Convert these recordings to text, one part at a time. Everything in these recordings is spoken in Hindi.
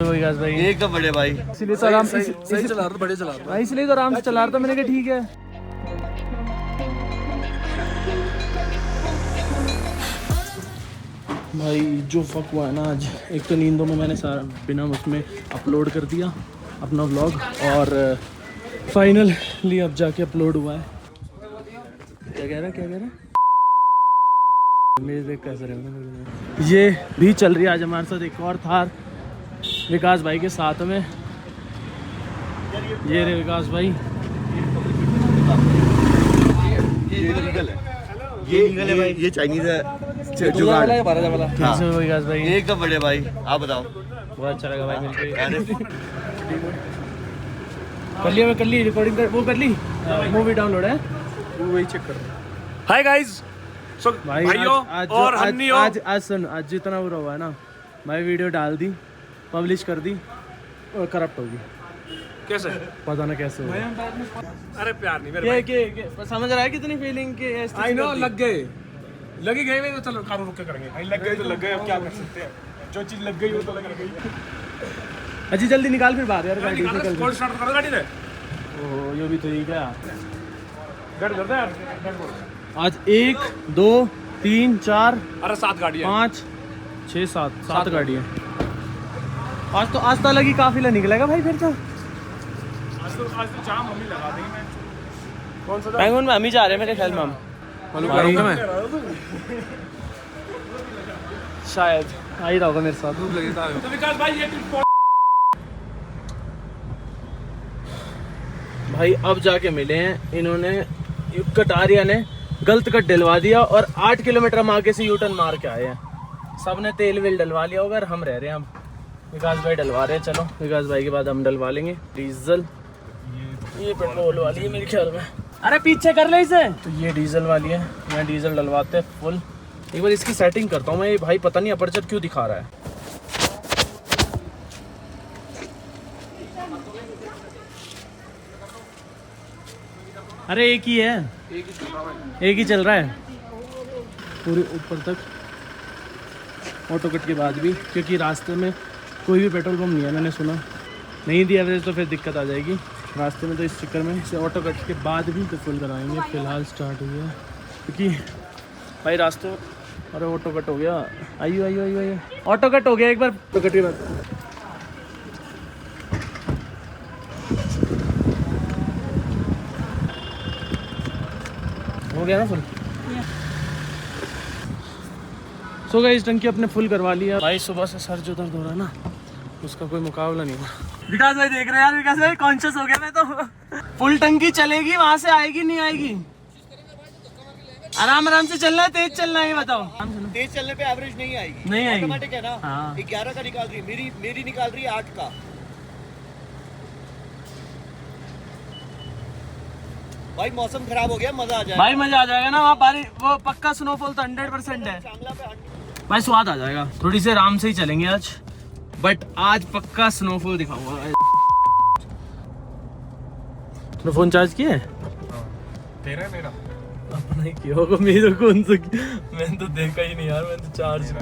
भाई एकदम बड़े भाई, इसलिए तो आराम से सही चला रहा था, बढ़िया चला रहा था। इसलिए तो आराम से चला रहा था। मैंने कहा ठीक है। भाई जो फक हुआ है ना आज, एक तो नींदों में मैंने सारा बिना उसमें अपलोड कर दिया अपना व्लॉग, और फाइनली अब जाके अपलोड हुआ है। क्या कह रहा है मेरे देख कैसे रहे। ये भी चल रही है आज हमारे साथ एक और थार विकास भाई के साथ में। ये रे विकास भाई, ये लीगल है, ये लीगल है भाई, ये चाइनीज है जुगाड़। कैसे हो विकास भाई? एकदम बड़े भाई, आप बताओ। बहुत अच्छा लगा भाई मिलके। कर ली रिकॉर्डिंग कर, वो कर ली मूवी डाउनलोड है वो वही चेक कर रहा है। हाय गाइस, सो भाइयों और अन्नियों, आज सुन, आज जितना बुरा हुआ है ना, मैं वीडियो डाल दी, पब्लिश कर दी और करप्ट होगी। कैसे पता ना कैसे होगा। अरे प्यार नहीं मेरे के समझ रहा है कितनी फीलिंग के आई नो, लग ही गए तो चलो कानून रुक के करेंगे भाई। लग गए तो लग गए, अब क्या कर सकते हैं। जो चीज लग गई वो तो लग गई। अजी जल्दी निकाल फिर बाहर यार, गाड़ी निकल। कोल्ड स्टार्ट करो गाड़ी ने। ओहो ये भी तो ठीक है। गाड़ी करते हैं आज 1 2 3 4 अरे 7 गाड़ी है, 5 6 7 गाड़ी है। आज तो अलग ही काफिला निकलेगा भाई फिर तो। आज तो चाह मम्मी लगा देंगे। मैं कौन सा बैंगन में हम ही जा रहे हैं मेरे ख्याल में। हम मालूम करूंगा मैं, शायद आ ही रहा होगा मेरे साथ। तो विकास भाई ये भाई अब जाके मिले हैं इन्होंने, कटारिया ने गलत कट डलवा दिया और 8 किलोमीटर हम आगे से यूटर्न मार के आए हैं। सब ने तेल वेल डलवा लिया होगा, हम रह रहे हैं। अब विकास भाई डलवा रहे हैं, चलो विकास भाई के बाद हम डलवा लेंगे डीजल। ये पेट्रोल वाली है मेरे ख्याल में। अरे पीछे कर ले इसे। तो ये डीजल वाली है, मैं डीजल डलवाते हैं फुल। एक बार इसकी सेटिंग करता हूँ मैं। ये भाई पता नहीं अपर्चर क्यों दिखा रहा है। अरे एक ही है, एक ही चल रहा है पूरे ऊपर तक ऑटो कट के बाद भी, क्योंकि रास्ते में कोई भी पेट्रोल पंप नहीं है। मैंने सुना नहीं दिया एवरेज तो फिर दिक्कत आ जाएगी रास्ते में, तो इस चक्कर में इसे ऑटो कट के बाद भी तो फुल कराएंगे। फिलहाल स्टार्ट हो गया क्योंकि भाई रास्ते में, अरे ऑटो कट हो गया। आइयो ऑटो कट हो गया एक बार। ऑटो कट के बाद हो गया ना फुल। सो गाइस टंकी अपने फुल करवा लिया भाई। सुबह से सर जो दर्द हो रहा है ना, उसका कोई मुकाबला नहीं हुआ। विकास भाई देख रहे हैं यार, विकास भाई कॉन्शियस हो गया मैं तो। फुल टंकी चलेगी, वहां से आएगी नहीं आएगी। आराम से चलना है, तेज चलना है, ये बताओ। तेज चलने पे एवरेज नहीं आएगी, नहीं आएगी। ऑटोमेटिक है ना। हाँ। 11 का निकाल रही है, मेरी निकाल रही है 8 का। भाई मौसम खराब हो गया, मजा आ जाएगा भाई मजा आ जाएगा ना वहाँ बारिश, वो पक्का स्नोफॉल तो 100% है भाई। स्वाद आ जाएगा। थोड़ी सी आराम से ही चलेंगे आज, बट आज पक्का स्नोफॉल दिखाऊंगा। तूने फोन चार्ज किया है? तेरा है मेरा अपना ही किया होगा, मेरे कौन सा मैंने तो देखा ही नहीं यार, मैंने तो चार्ज।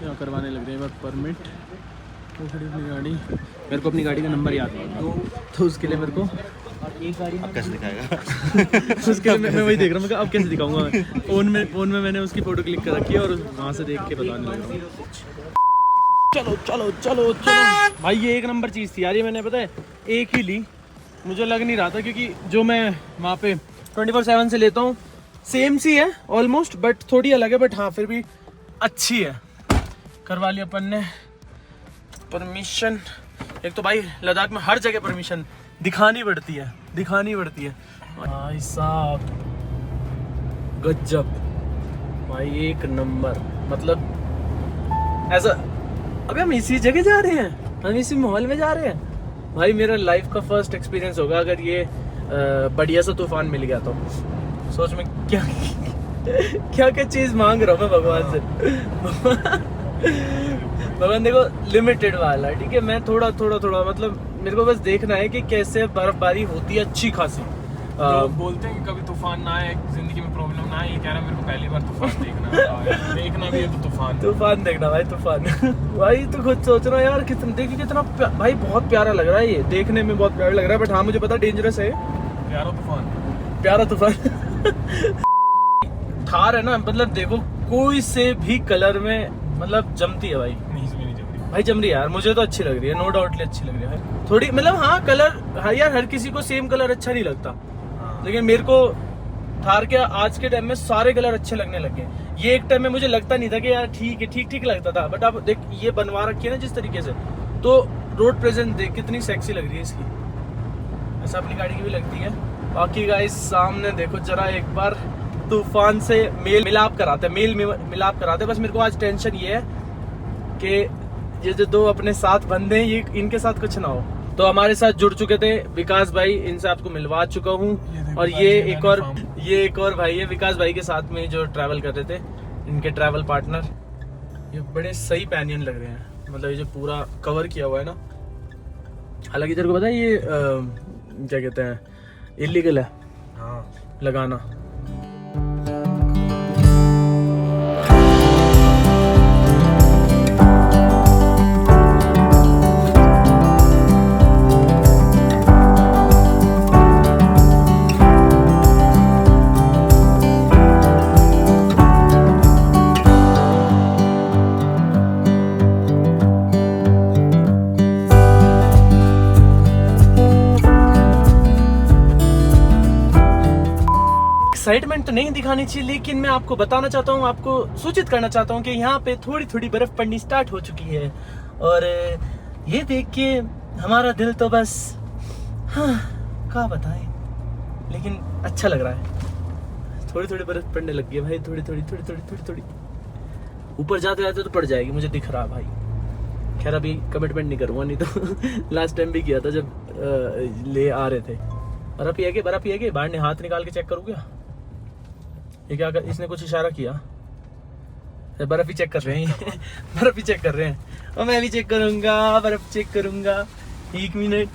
क्या करवाने लग रहे हैं बार परमिट। वो खड़ी अपनी गाड़ी, मेरे को अपनी गाड़ी का नंबर याद नहीं, तो उसके लिए मेरे को एक गाड़ी अब कैसे दिखाएगा? उसके लिए मैं वही देख रहा हूँ, अब कैसे दिखाऊंगा मैं। फोन में मैंने उसकी फोटो क्लिक कर रखी है और वहाँ से देख के बताने लग रहा हूँ। चलो भाई ये एक नंबर चीज़ थी यार। ये मैंने पता है एक ही ली, मुझे लग नहीं रहा था, क्योंकि जो मैं वहाँ पे 24/7 से लेता हूँ सेम सी है ऑलमोस्ट, बट थोड़ी अलग है, बट हाँ फिर भी अच्छी है। करवा लिया अपन ने परमिशन। एक तो भाई लद्दाख में हर जगह परमिशन दिखानी पड़ती है भाई साहब, गजब। भाई एक नंबर, मतलब ऐसा। अबे हम इसी जगह जा रहे हैं, हम इसी माहौल में जा रहे हैं भाई। मेरा लाइफ का फर्स्ट एक्सपीरियंस होगा अगर ये बढ़िया सा तूफान मिल गया तो। सोच में क्या क्या क्या चीज मांग रहा हूँ मैं भगवान से। भगवान देखो लिमिटेड वाला, ठीक है। मैं थोड़ा मतलब मेरे को बस देखना है कि कैसे बर्फबारी होती है अच्छी खासी। लोग बोलते हैं कि कभी तूफान ना आए, जिंदगी में प्रॉब्लम ना आए। ये कह रहा है मेरे को पहली बार तूफान देखना है। देखना भी है तो तूफान देखना भाई, तूफान। भाई तू खुद सोच रहा है यार, कितना देखिए कितना भाई बहुत प्यारा लग रहा है ये, देखने में बहुत प्यारा लग रहा है। बट हाँ मुझे पता डेंजरस है। प्यारा तूफान। थार है ना, मतलब देखो कोई से भी कलर में मतलब जमती है भाई। भाई जम रही है यार, मुझे तो अच्छी लग रही है, नो डाउटली अच्छी लग रही है थोड़ी। मतलब हाँ कलर, हाँ यार हर किसी को सेम कलर अच्छा नहीं लगता, लेकिन मेरे को थार के आज के टाइम में सारे कलर अच्छे लगने लगे। ये एक टाइम में मुझे लगता नहीं था कि यार ठीक लगता था, बट अब देख ये बनवा रखी है ना जिस तरीके से, तो रोड प्रेजेंस देख कितनी सेक्सी लग रही है इसकी। ऐसा अपनी गाड़ी की भी लगती है। बाकी गाइस सामने देखो जरा एक बार, तूफान से मेल मिलाप कराते। बस मेरे को आज टेंशन ये है कि ये जो दो अपने साथ बंदे हैं, ये इनके साथ कुछ ना हो। तो हमारे साथ जुड़ चुके थे विकास भाई, इनसे आपको मिलवा चुका हूँ। और ये एक और भाई है विकास भाई के साथ में जो ट्रैवल कर रहे थे, इनके ट्रैवल पार्टनर। ये बड़े सही पैनियन लग रहे हैं, मतलब ये जो पूरा कवर किया हुआ है ना। हालांकि तेरे को पता है ये क्या कहते हैं, इलीगल है लगाना। एक्साइटमेंट तो नहीं दिखानी चाहिए, लेकिन मैं आपको बताना चाहता हूँ, आपको सूचित करना चाहता हूँ कि यहाँ पे थोड़ी बर्फ पड़नी स्टार्ट हो चुकी है। और ये देख के हमारा दिल तो बस हाँ क्या बताएं, लेकिन अच्छा लग रहा है। थोड़ी बर्फ पड़ने लग गई है भाई, थोड़ी। ऊपर जाते जाते तो पड़ जाएगी, मुझे दिख रहा भाई। खैर अभी कमिटमेंट नहीं करूँगा, नहीं तो लास्ट टाइम भी किया था जब ले आ रहे थे। बर्फ ही है कि बाहर ने हाथ निकाल के चेक करूँ क्या? ये क्या कर, इसने कुछ इशारा किया, बर्फ ही चेक कर रहे हैं। बर्फ ही चेक कर रहे हैं, और मैं भी चेक करूंगा, बर्फ चेक करूंगा। एक मिनट।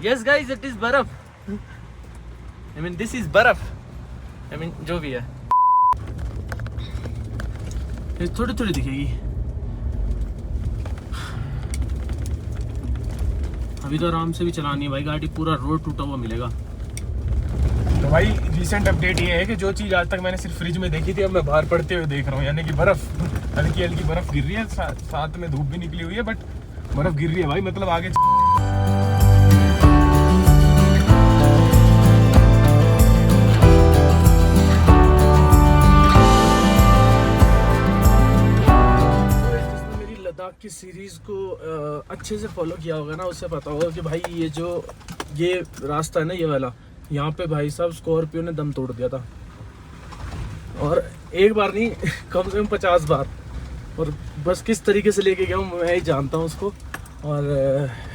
यस गाइस, इट इज बर्फ। आई मीन दिस इज बर्फ, आई मीन जो भी है। ये थोड़ी दिखेगी अभी तो आराम से भी चलानी है भाई गाड़ी, पूरा रोड टूटा हुआ मिलेगा। तो भाई रिसेंट अपडेट ये है कि जो चीज़ आज तक मैंने सिर्फ फ्रिज में देखी थी, अब मैं बाहर पड़ते हुए देख रहा हूँ। यानी कि बर्फ, हल्की बर्फ गिर रही है, साथ में धूप भी निकली हुई है, बट बर्फ गिर रही है भाई। मतलब आगे मेरी लद्दाख की सीरीज को अच्छे से फॉलो किया होगा ना, उससे पता होगा कि भाई ये रास्ता है ना, ये वाला, यहाँ पे भाई साहब स्कॉर्पियो ने दम तोड़ दिया था। और एक बार नहीं, कम से कम 50 बार। और बस किस तरीके से लेके गया हूँ मैं ही जानता हूँ उसको। और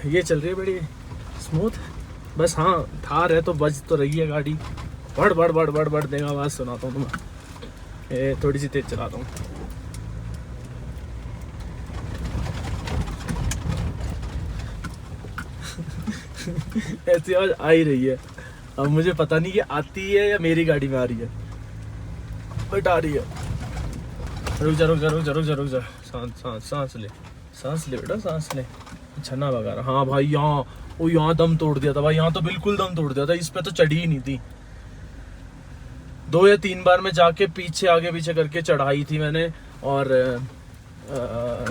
ये चल रही है बड़ी स्मूथ। बस हाँ थार है तो बज तो रही है गाड़ी, बड़ देगा। आवाज़ सुनाता हूँ तुम्हें, थोड़ी सी तेज चलाता हूँ। ऐसी आवाज़ आ ही रही है। अब मुझे पता नहीं कि आती है या मेरी गाड़ी में आ रही है, बट आ रही है। रुक जा। सांस ले बेटा, सांस ले। छन्ना वगैरह। हाँ भाई यहाँ दम तोड़ दिया था भाई, यहाँ तो बिल्कुल दम तोड़ दिया था। इस पे तो चढ़ी ही नहीं थी। 2 या 3 बार में जाके पीछे आगे पीछे करके चढ़ाई थी मैंने। और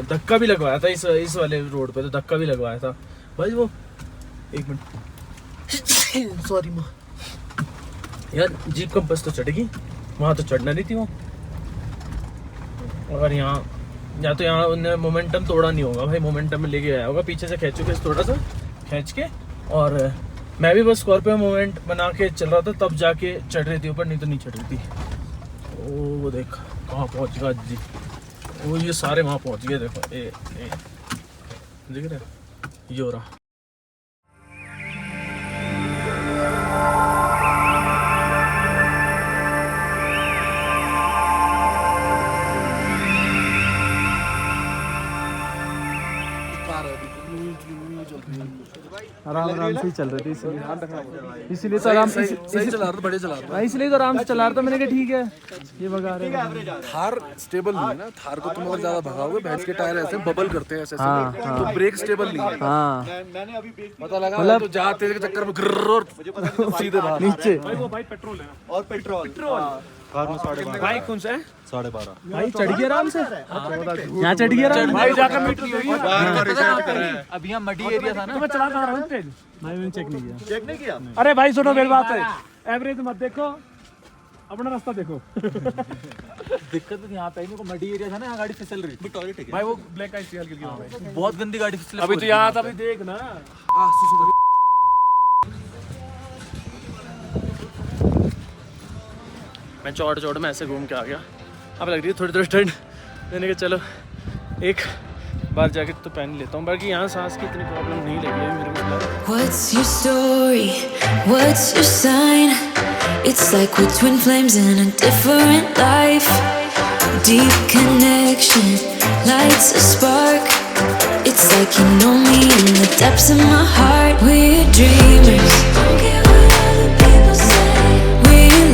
धक्का भी लगवाया था इस वाले रोड पे, तो धक्का भी लगवाया था भाई। वो एक मिनट, सॉरी माँ यार, जीप का बस तो चढ़ेगी, वहाँ तो चढ़ना नहीं थी वो। और यहाँ उन्हें मोमेंटम तोड़ा नहीं होगा भाई, मोमेंटम में लेके आया होगा, पीछे से खींचोगे थोड़ा सा खींच के। और मैं भी बस स्कॉर्पियो मोमेंट बना के चल रहा था, तब जाके चढ़ रही थी ऊपर, नहीं तो नहीं चढ़ रही थी। ओ वो देख वहाँ पहुँच गया जी। वो ये सारे वहाँ पहुँच गए, देखो दिख रहे ये हो रहा। आराम आराम से ही चल रहे थे, इसलिए तो आराम से सही चला रहा था, बढ़िया चला रहा था। इसलिए तो आराम से चला रहा था। मैंने कहा ठीक है ये भगा रहे हैं। थार स्टेबल नहीं है ना, थार को तुम अगर ज्यादा भगाओगे, भैंस के टायर ऐसे बबल करते हैं ऐसे हाँ, ऐसे, तो ब्रेक स्टेबल नहीं है। हाँ मैंने अभी ब्रेक पता लगा मतलब तो जहाँ तेज के चक्कर में ग्रर और सीधे बाहर नीचे। और पेट्रोल कार में 12.5 बाइक कौन सा है? 12.5 भाई चढ़ गया आराम से, यहाँ चढ़ गया आराम भाई जाकर मीटर हुई। अभी यहाँ मडी एरिया था ना, मैं चला रहा हूँ तेज। मैंने चेक नहीं किया। चेक नहीं किया। अरे भाई सुनो मेरी बात है, एवरेज मत देखो, अपना रास्ता देखो। दिक्कत तो यहाँ पे आई, मेरे को मडी एरिया था ना, यहाँ गाड़ी फिसल रही थी। भाई वो ब्लैक आइस हल्की हल्की बहुत गंदी गाड़ी फिसल अभी तो यहाँ था, अभी देख ना। मैं चौड़ में ऐसे घूम के आ गया। अब लग रही है थोड़ी ठंड। मैंने कहा चलो एक बार जैकेट तो पहन लेता हूँ, बाकी यहाँ सांस की इतनी प्रॉब्लम नहीं लगी है मेरे को। What's your story? What's your sign? It's like we're twin flames in a different life. Deep connection lights a spark. It's like you know me in the depths of my heart. We're dreamers.